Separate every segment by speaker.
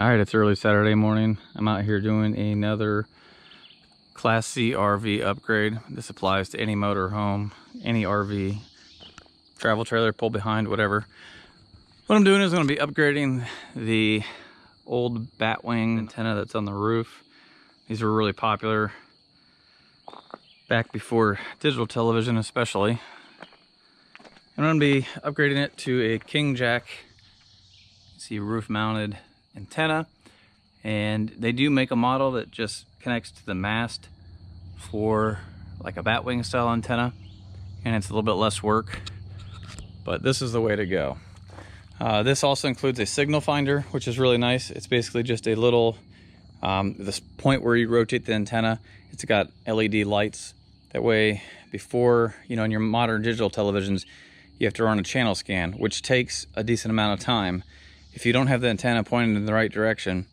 Speaker 1: All right, it's early Saturday morning. I'm out here doing another Class C RV upgrade. This applies to any motorhome, any RV, travel trailer, pull behind, whatever. What I'm doing is going to be upgrading the old batwing antenna that's on the roof. These were really popular back before digital television especially. I'm going to be upgrading it to a king jack, see, roof mounted antenna, and they do make a model that just connects to the mast for like a batwing style antenna, and it's a little bit less work, but this is the way to go. This also includes a signal finder, which is really nice. It's basically just a little this point where you rotate the antenna. It's got LED lights. That way, before, you know, in your modern digital televisions, you have to run a channel scan, which takes a decent amount of time. If you don't have the antenna pointed in the right direction,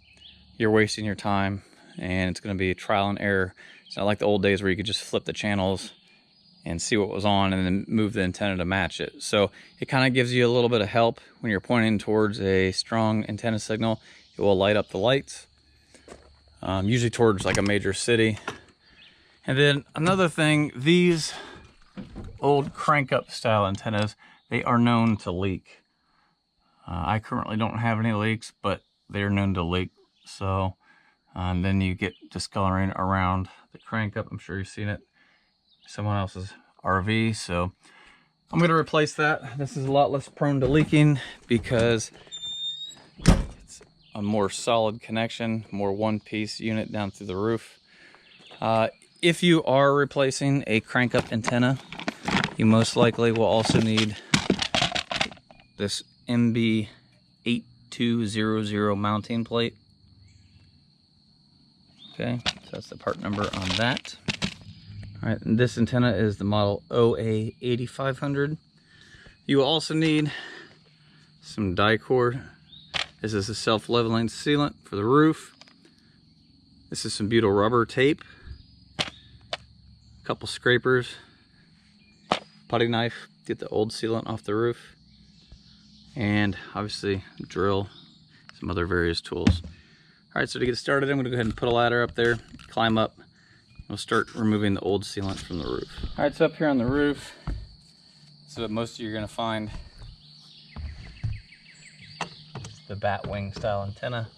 Speaker 1: you're wasting your time, and it's going to be trial and error. It's not like the old days where you could just flip the channels and see what was on and then move the antenna to match it. So it kind of gives you a little bit of help when you're pointing towards a strong antenna signal. It will light up the lights, usually towards like a major city. And then another thing, these old crank up style antennas, they are known to leak. I currently don't have any leaks, but they're known to leak. So then you get discoloring around the crank up. I'm sure you've seen it, someone else's RV. So I'm going to replace that. This is a lot less prone to leaking because it's a more solid connection, more one-piece unit down through the roof. If you are replacing a crank up antenna, you most likely will also need this MB8200 mounting plate. Okay, so that's the part number on that. All right, and this antenna is the model OA8500. You will also need some die-cord. This is a self-leveling sealant for the roof. This is some butyl rubber tape, a couple scrapers, putty knife, get the old sealant off the roof, and obviously drill, some other various tools. All right, so to get started, I'm going to go ahead and put a ladder up there, climb up. We'll start removing the old sealant from the roof. All right, so up here on the roof, so what most of you are going to find is the batwing style antenna.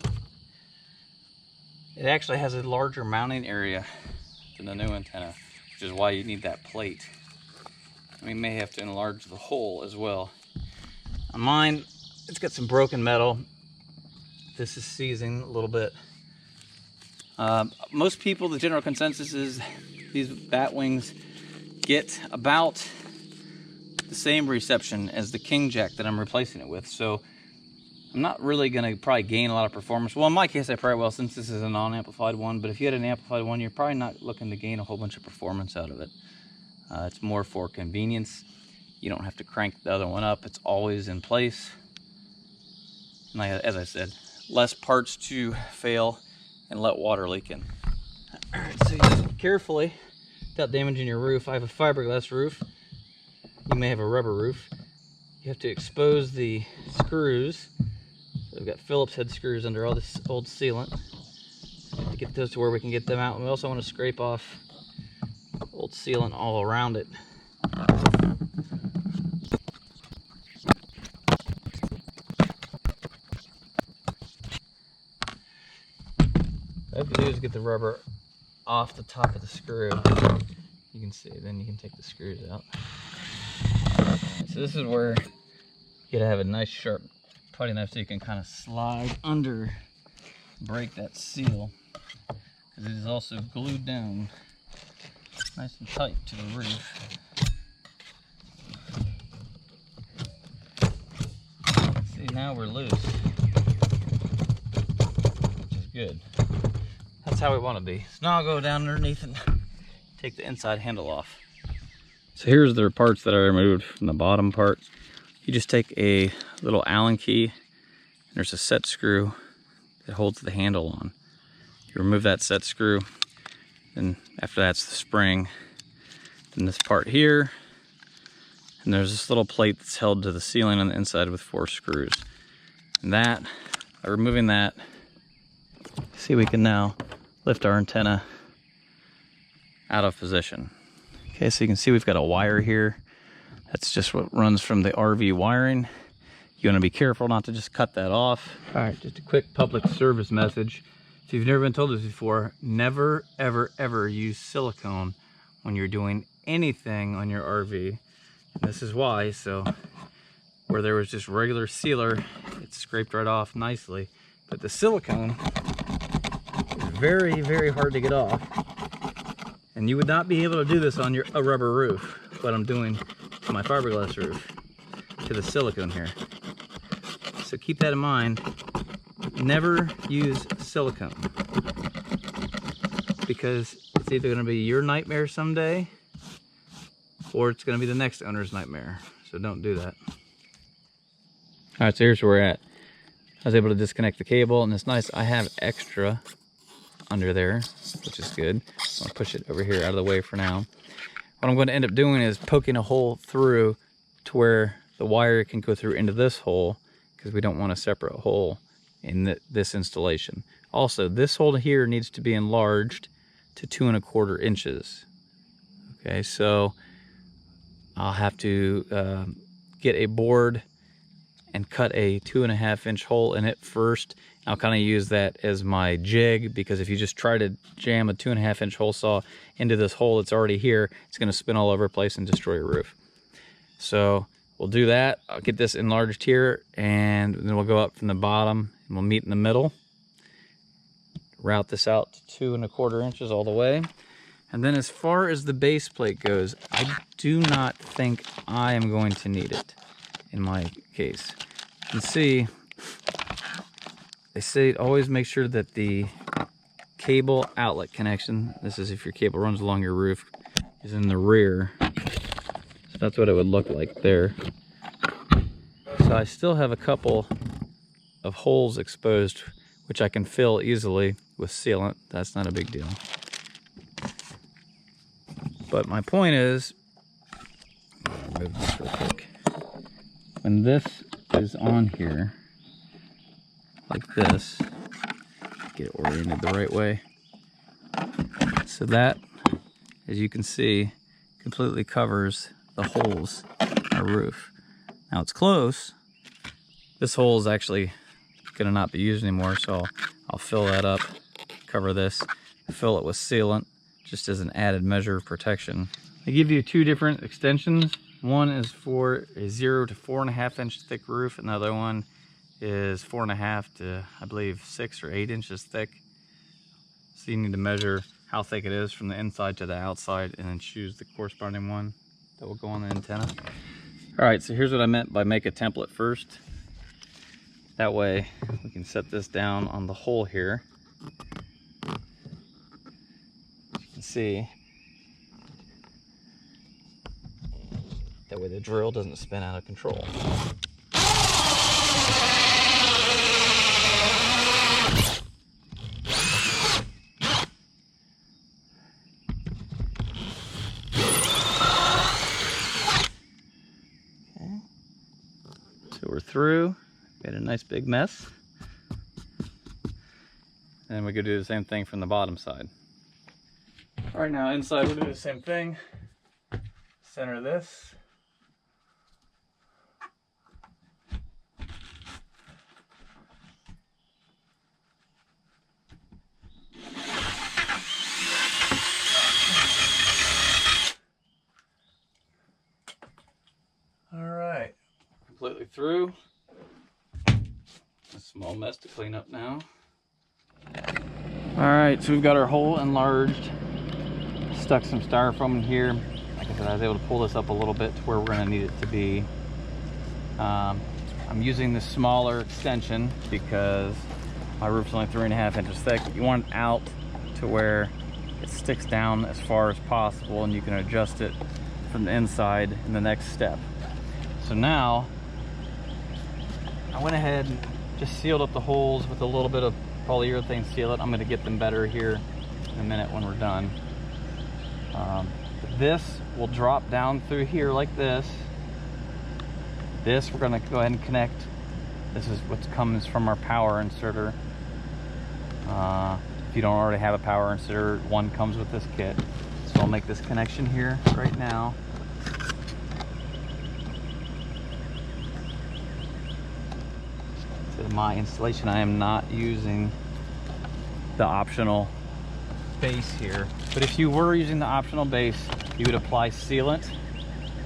Speaker 1: It actually has a larger mounting area than the new antenna, which is why you need that plate. We may have to enlarge the hole as well. On mine, it's got some broken metal. This is seizing a little bit. Most people, the general consensus is these batwings get about the same reception as the king jack that I'm replacing it with. So I'm not really going to probably gain a lot of performance. Well, in my case, I probably will, since this is a non-amplified one. But if you had an amplified one, you're probably not looking to gain a whole bunch of performance out of it. It's more for convenience. You don't have to crank the other one up. It's always in place. And as I said, less parts to fail and let water leak in. All right, so you just carefully, without damaging your roof. I have a fiberglass roof. You may have a rubber roof. You have to expose the screws. So we've got Phillips head screws under all this old sealant. To get those to where we can get them out. And we also want to scrape off old sealant all around it. What I have to do is get the rubber off the top of the screw. You can see, then you can take the screws out. So this is where you gotta have a nice sharp putty knife so you can kind of slide under, break that seal, because it is also glued down nice and tight to the roof. See, now we're loose, which is good. That's how we want to be. So now I'll go down underneath and take the inside handle off. So here's the parts that I removed from the bottom part. You just take a little Allen key, and there's a set screw that holds the handle on. You remove that set screw, and after that's the spring. Then this part here, and there's this little plate that's held to the ceiling on the inside with 4 screws. And that, by removing that, See, we can now lift our antenna out of position. Okay, so you can see we've got a wire here. That's just what runs from the RV wiring. You want to be careful not to just cut that off. All right, just a quick public service message. If you've never been told this before, never, ever, ever use silicone when you're doing anything on your RV. And this is why. So where there was just regular sealer, it scraped right off nicely. But the silicone is very, very hard to get off. And you would not be able to do this on a rubber roof, what I'm doing to my fiberglass roof, to the silicone here. So keep that in mind. Never use silicone, because it's either going to be your nightmare someday or it's going to be the next owner's nightmare. So don't do that. All right, so here's where we're at. I was able to disconnect the cable, and it's nice. I have extra under there, which is good. I'll push it over here out of the way for now. What I'm going to end up doing is poking a hole through to where the wire can go through into this hole, because we don't want a separate hole in this installation. Also, this hole here needs to be enlarged to 2 1/4 inches. Okay, so I'll have to get a board and cut a 2 1/2 inch hole in it first. I'll kind of use that as my jig, because if you just try to jam a 2 1/2 inch hole saw into this hole that's already here, it's going to spin all over the place and destroy your roof. So we'll do that. I'll get this enlarged here, and then we'll go up from the bottom and we'll meet in the middle. Route this out to 2 1/4 inches all the way. And then as far as the base plate goes, I do not think I am going to need it in my case. You can see, they say always make sure that the cable outlet connection, this is if your cable runs along your roof, is in the rear. So that's what it would look like there. So I still have a couple of holes exposed, which I can fill easily with sealant. That's not a big deal. But my point is, remove this real quick. When this is on here, like this, get it oriented the right way. So that, as you can see, completely covers the holes in our roof. Now it's close. This hole is actually gonna not be used anymore, so I'll fill that up, cover this, fill it with sealant, just as an added measure of protection. They give you 2 different extensions. One is for a 0 to 4 1/2 inch thick roof, and the other one is 4 1/2 to, I believe, 6 or 8 inches thick. So you need to measure how thick it is from the inside to the outside, and then choose the corresponding one that will go on the antenna. All right, so here's what I meant by make a template first. That way we can set this down on the hole here. As you can see, that way the drill doesn't spin out of control. Okay, so we're through. Made a nice big mess. And we could do the same thing from the bottom side. All right, now inside we'll do the same thing. Center this. All right, completely through. A small mess to clean up now. All right, so we've got our hole enlarged. Stuck some styrofoam in here. Like I said, I was able to pull this up a little bit to where we're gonna need it to be. I'm using this smaller extension because my roof's only 3 1/2 inches thick. You want it out to where it sticks down as far as possible, and you can adjust it from the inside in the next step. So now, I went ahead and just sealed up the holes with a little bit of polyurethane sealant. I'm gonna get them better here in a minute when we're done. This will drop down through here like this. This we're gonna go ahead and connect. This is what comes from our power inserter. If you don't already have a power inserter, one comes with this kit. So I'll make this connection here right now. To my installation, I am not using the optional base here. But if you were using the optional base, you would apply sealant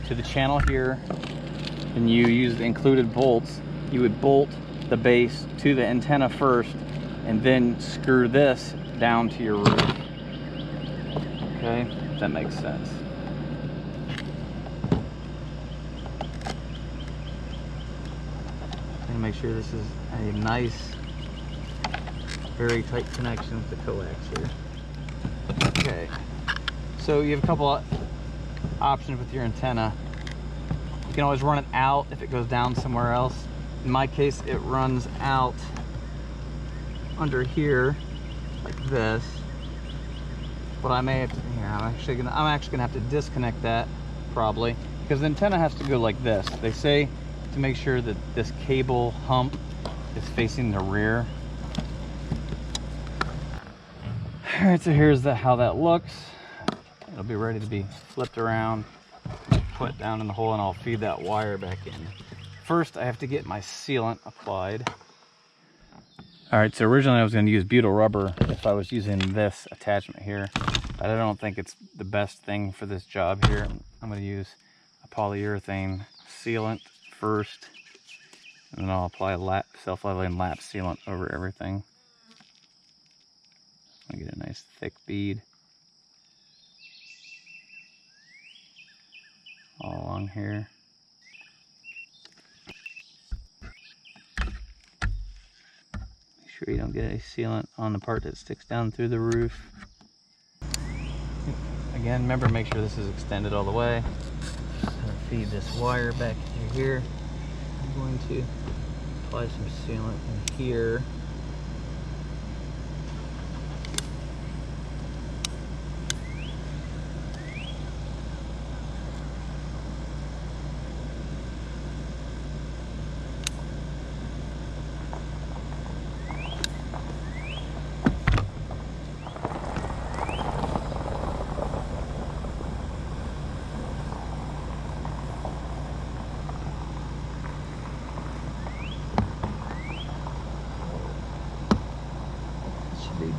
Speaker 1: to the channel here, and you use the included bolts. You would bolt the base to the antenna first, and then screw this down to your roof. Okay, if that makes sense. I'm gonna make sure this is a nice, very tight connection with the coax here. Okay, so you have a couple of options with your antenna. You can always run it out if it goes down somewhere else. In my case, it runs out under here like this. What I may have to, here, I'm actually gonna have to disconnect that probably, because the antenna has to go like this. They say to make sure that this cable hump is facing the rear. All right, so here's how that looks. It'll be ready to be flipped around, put down in the hole, and I'll feed that wire back in. First, I have to get my sealant applied. All right, so originally I was going to use butyl rubber if I was using this attachment here, but I don't think it's the best thing for this job here. I'm going to use a polyurethane sealant first, and then I'll apply self-leveling lap sealant over everything. I'm going to get a nice thick bead all along here. Sure you don't get any sealant on the part that sticks down through the roof. Again, remember, make sure this is extended all the way. I'm going to feed this wire back through here. I'm going to apply some sealant in here.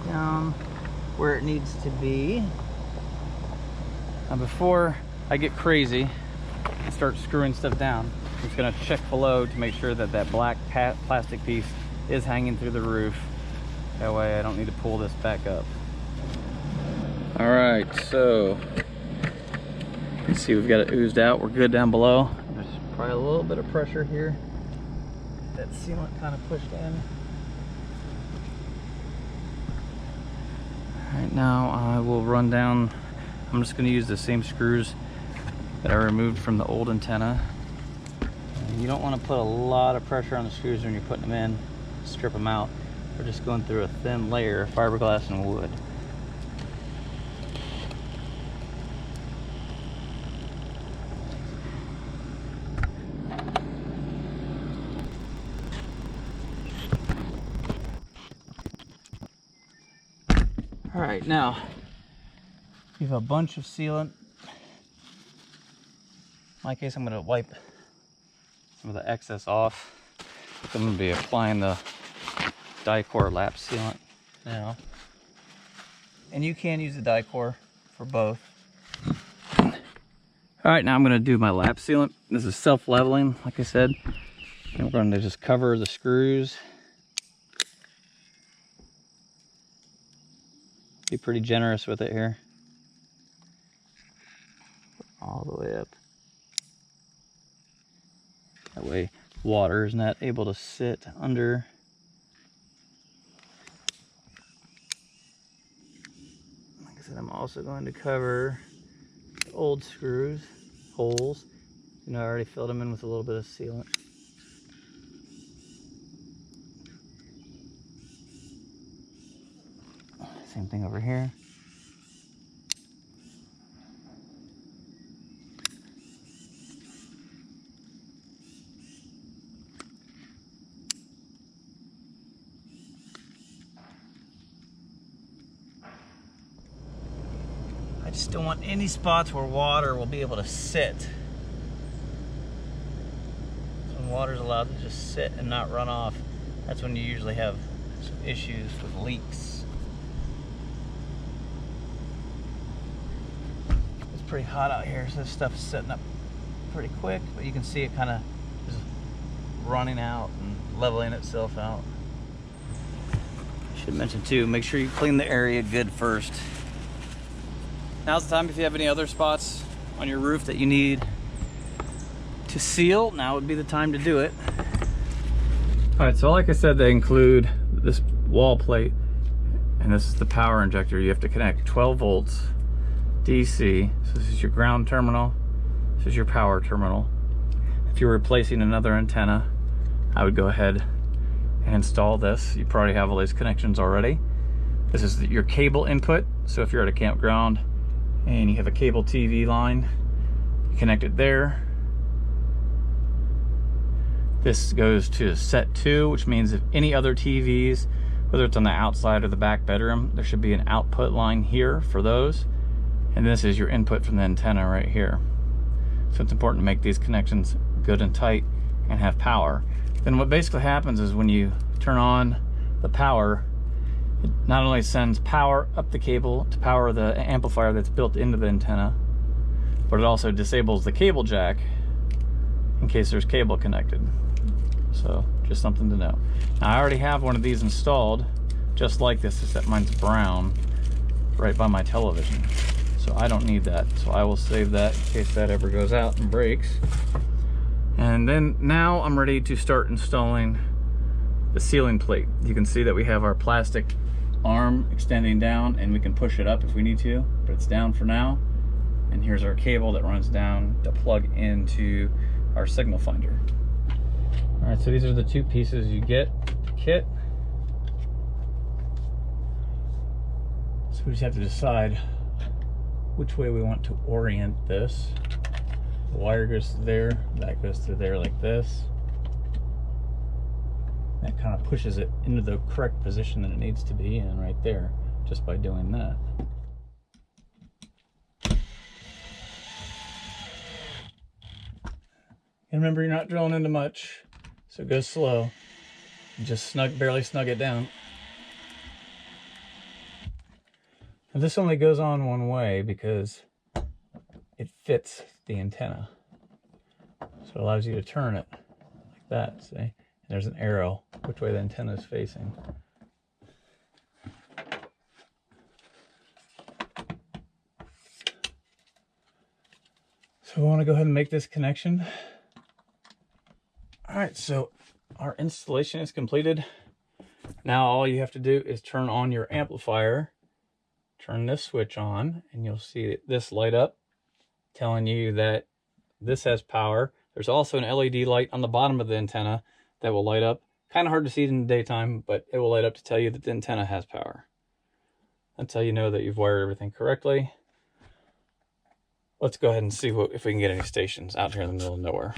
Speaker 1: Down where it needs to be. Now, before I get crazy and start screwing stuff down, I'm just going to check below to make sure that that black plastic piece is hanging through the roof. That way I don't need to pull this back up. All right, so you can see we've got it oozed out. We're good down below. There's probably a little bit of pressure here. That sealant kind of pushed in. Right now I will run down. I'm just going to use the same screws that I removed from the old antenna. You don't want to put a lot of pressure on the screws when you're putting them in. Strip them out. We're just going through a thin layer of fiberglass and wood. All right, now you have a bunch of sealant. In my case, I'm going to wipe some of the excess off. I'm going to be applying the Dicor lap sealant now. And you can use the Dicor for both. All right, now I'm going to do my lap sealant. This is self-leveling, like I said. And we're going to just cover the screws. Be pretty generous with it here. All the way up. That way water is not able to sit under. Like I said, I'm also going to cover the old screws, holes. You know, I already filled them in with a little bit of sealant. Same thing over here. just don't want any spots where water will be able to sit. So when water's allowed to just sit and not run off, that's when you usually have some issues with leaks. It's pretty hot out here, so this stuff is setting up pretty quick, but you can see it kind of just running out and leveling itself out. Should mention too, make sure you clean the area good first. Now's the time if you have any other spots on your roof that you need to seal, now would be the time to do it. All right, so like I said, they include this wall plate, and this is the power injector. You have to connect 12 volts DC. So this is your ground terminal, this is your power terminal. If you're replacing another antenna, I would go ahead and install this. You probably have all these connections already. This is your cable input. So if you're at a campground and you have a cable TV line, you connect it there. This goes to set 2, which means if any other TVs, whether it's on the outside or the back bedroom, there should be an output line here for those. And this is your input from the antenna right here. So it's important to make these connections good and tight and have power. Then what basically happens is when you turn on the power, it not only sends power up the cable to power the amplifier that's built into the antenna, but it also disables the cable jack in case there's cable connected. So just something to know. Now I already have one of these installed just like this, except mine's brown right by my television. So I don't need that. So I will save that in case that ever goes out and breaks. And then now I'm ready to start installing the ceiling plate. You can see that we have our plastic arm extending down, and we can push it up if we need to, but it's down for now. And here's our cable that runs down to plug into our signal finder. All right, so these are the two pieces you get the kit. So we just have to decide which way we want to orient this. The wire goes to there, that goes to there like this. That kind of pushes it into the correct position that it needs to be in right there, just by doing that. And remember, you're not drilling into much, so go slow. Just barely snug it down. And this only goes on one way because it fits the antenna. So it allows you to turn it like that, see? And there's an arrow which way the antenna is facing. So we want to go ahead and make this connection. All right, so our installation is completed. Now all you have to do is turn on your amplifier, turn this switch on, and you'll see this light up telling you that this has power. There's also an LED light on the bottom of the antenna that will light up. Kind of hard to see in the daytime, but it will light up to tell you that the antenna has power. That's how you know that you've wired everything correctly. Let's go ahead and see if we can get any stations out here in the middle of nowhere.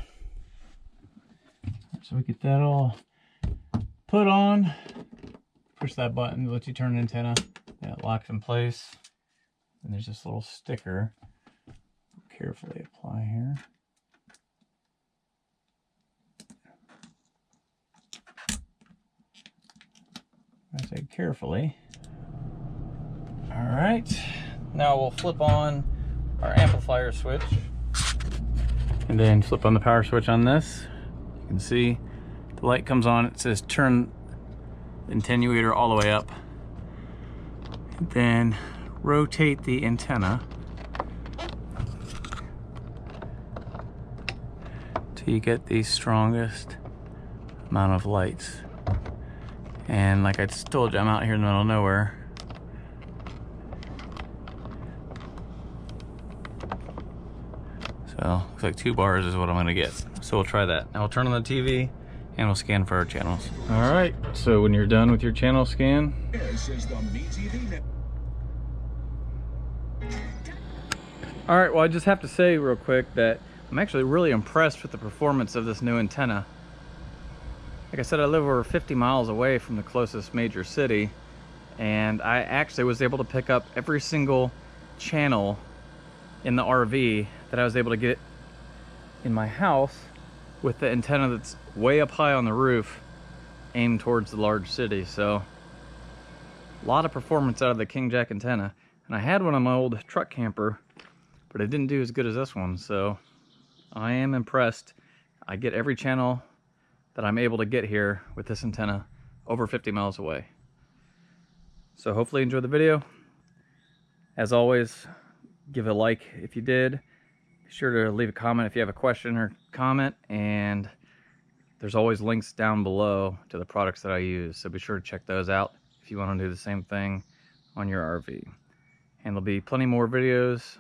Speaker 1: So we get that all put on. Push that button to let you turn the antenna. And it locks in place. And there's this little sticker. Carefully apply here. I say carefully. All right, now we'll flip on our amplifier switch and then flip on the power switch on this. You can see the light comes on. It says turn the attenuator all the way up. And then rotate the antenna till you get the strongest amount of lights. And like I just told you, I'm out here in the middle of nowhere. So looks like 2 bars is what I'm gonna get. So we'll try that. Now we'll turn on the TV and we'll scan for our channels. All right, so when you're done with your channel scan, all right, well I just have to say real quick that I'm actually really impressed with the performance of this new antenna. Like I said, I live over 50 miles away from the closest major city, and I actually was able to pick up every single channel in the RV that I was able to get in my house with the antenna that's way up high on the roof, aimed towards the large city. So a lot of performance out of the King Jack antenna. And I had one on my old truck camper, but it didn't do as good as this one. So I am impressed. I get every channel that I'm able to get here with this antenna over 50 miles away. So hopefully you enjoyed the video. As always, give a like if you did. Be sure to leave a comment if you have a question or comment, and there's always links down below to the products that I use, so be sure to check those out if you want to do the same thing on your RV. And there'll be plenty more videos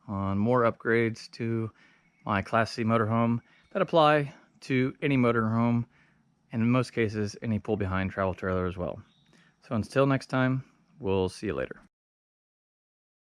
Speaker 1: on more upgrades to my Class C motorhome that apply to any motorhome, and in most cases any pull-behind travel trailer as well. So until next time, we'll see you later.